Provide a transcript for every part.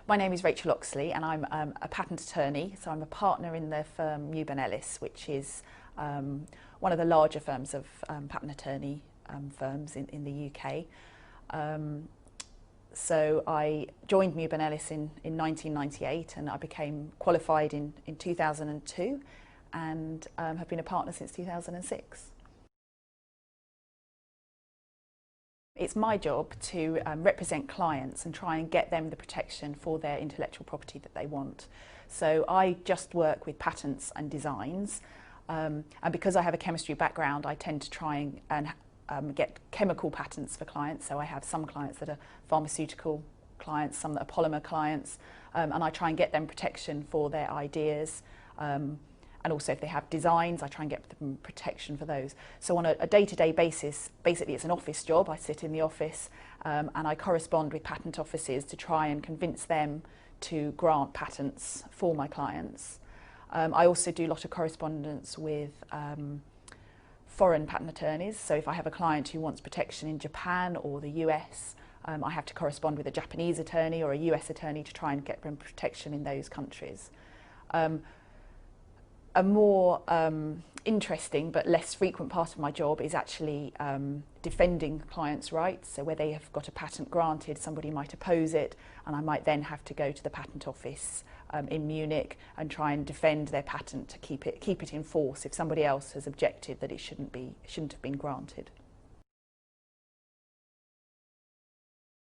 My name is Rachel Oxley and I'm a patent attorney, so I'm a partner in the firm Newburn Ellis, which is one of the larger firms of patent attorney firms in the UK. So I joined Newburn Ellis in 1998 and I became qualified in 2002 and have been a partner since 2006. It's my job to represent clients and try and get them the protection for their intellectual property that they want. So I just work with patents and designs, and because I have a chemistry background, I tend to try and get chemical patents for clients. So I have some clients that are pharmaceutical clients, some that are polymer clients, and I try and get them protection for their ideas. And also if they have designs, I try and get them protection for those. So on a day-to-day basis, basically it's an office job. I sit in the office and I correspond with patent offices to try and convince them to grant patents for my clients. I also do a lot of correspondence with foreign patent attorneys. So if I have a client who wants protection in Japan or the US, I have to correspond with a Japanese attorney or a US attorney to try and get them protection in those countries. A more interesting but less frequent part of my job is actually defending clients' rights. So where they have got a patent granted, somebody might oppose it, and I might then have to go to the patent office in Munich and try and defend their patent to keep it in force if somebody else has objected that it shouldn't have been granted.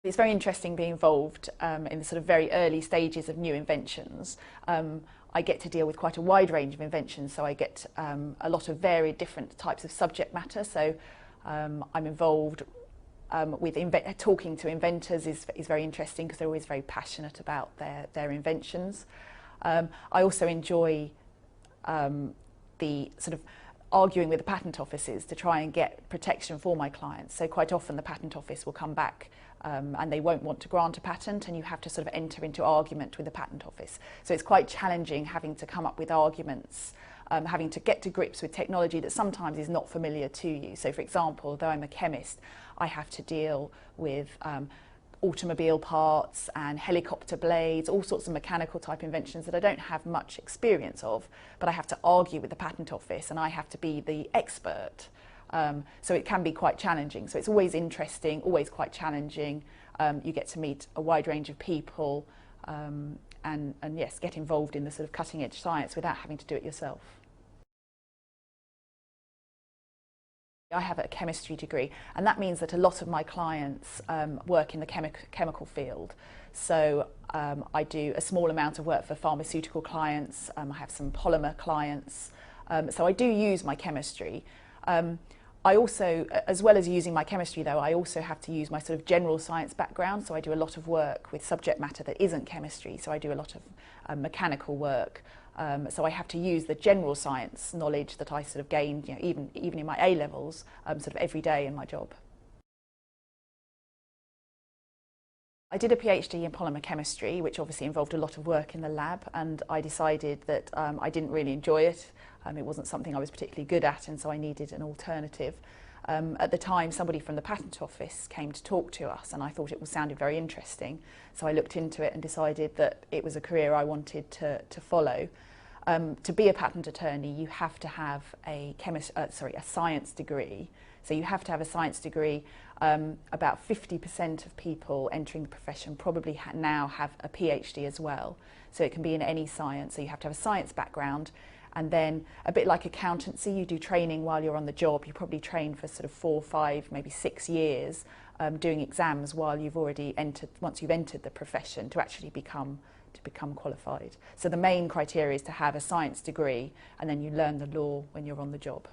It's very interesting being involved in the sort of very early stages of new inventions. I get to deal with quite a wide range of inventions, so I get a lot of varied different types of subject matter. So I'm involved with talking to inventors is very interesting because they're always very passionate about their inventions. I also enjoy the sort of arguing with the patent offices to try and get protection for my clients. So quite often the patent office will come back and they won't want to grant a patent, and you have to sort of enter into argument with the patent office. So it's quite challenging having to come up with arguments, having to get to grips with technology that sometimes is not familiar to you. So for example, though I'm a chemist, I have to deal with automobile parts and helicopter blades, all sorts of mechanical type inventions that I don't have much experience of, but I have to argue with the patent office and I have to be the expert. So it can be quite challenging. So it's always interesting, always quite challenging. You get to meet a wide range of people and yes, get involved in the sort of cutting edge science without having to do it yourself. I have a chemistry degree, and that means that a lot of my clients work in the chemical field. So I do a small amount of work for pharmaceutical clients, I have some polymer clients, so I do use my chemistry. I also, as well as using my chemistry though, I also have to use my sort of general science background, so I do a lot of work with subject matter that isn't chemistry, so I do a lot of mechanical work. So I have to use the general science knowledge that I sort of gained, even in my A-levels, sort of every day in my job. I did a PhD in polymer chemistry, which obviously involved a lot of work in the lab, and I decided that I didn't really enjoy it. It wasn't something I was particularly good at, and so I needed an alternative. At the time, somebody from the patent office came to talk to us, and I thought it sounded very interesting. So I looked into it and decided that it was a career I wanted to follow. To be a patent attorney, you have to have a science degree. So you have to have a science degree. About 50% of people entering the profession probably now have a PhD as well. So it can be in any science. So you have to have a science background. And then a bit like accountancy, you do training while you're on the job. You probably train for sort of 4, 5, maybe 6 years doing exams while you've already once you've entered the profession to actually become qualified. So the main criteria is to have a science degree, and then you learn the law when you're on the job.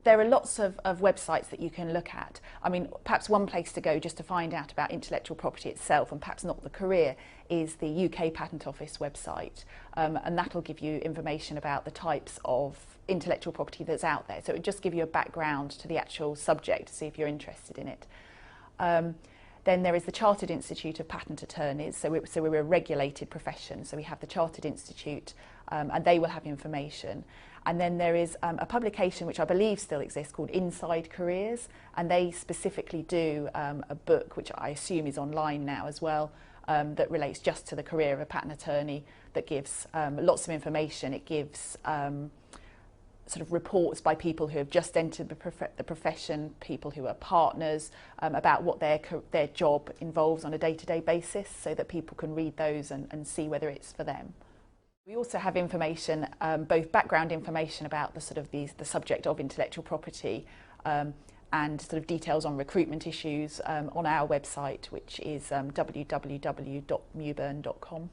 There are lots of websites that you can look at. I mean, perhaps one place to go just to find out about intellectual property itself, and perhaps not the career, is the UK Patent Office website. And that'll give you information about the types of intellectual property that's out there. So it will just give you a background to the actual subject to see if you're interested in it. Then there is the Chartered Institute of Patent Attorneys, so we're a regulated profession, so we have the Chartered Institute and they will have information. And then there is a publication which I believe still exists called Inside Careers, and they specifically do a book which I assume is online now as well, that relates just to the career of a patent attorney, that gives lots of information. It gives sort of reports by people who have just entered the profession, people who are partners, about what their job involves on a day-to-day basis, so that people can read those and see whether it's for them. We also have information, both background information about the subject of intellectual property, and sort of details on recruitment issues on our website, which is www.mewburn.com.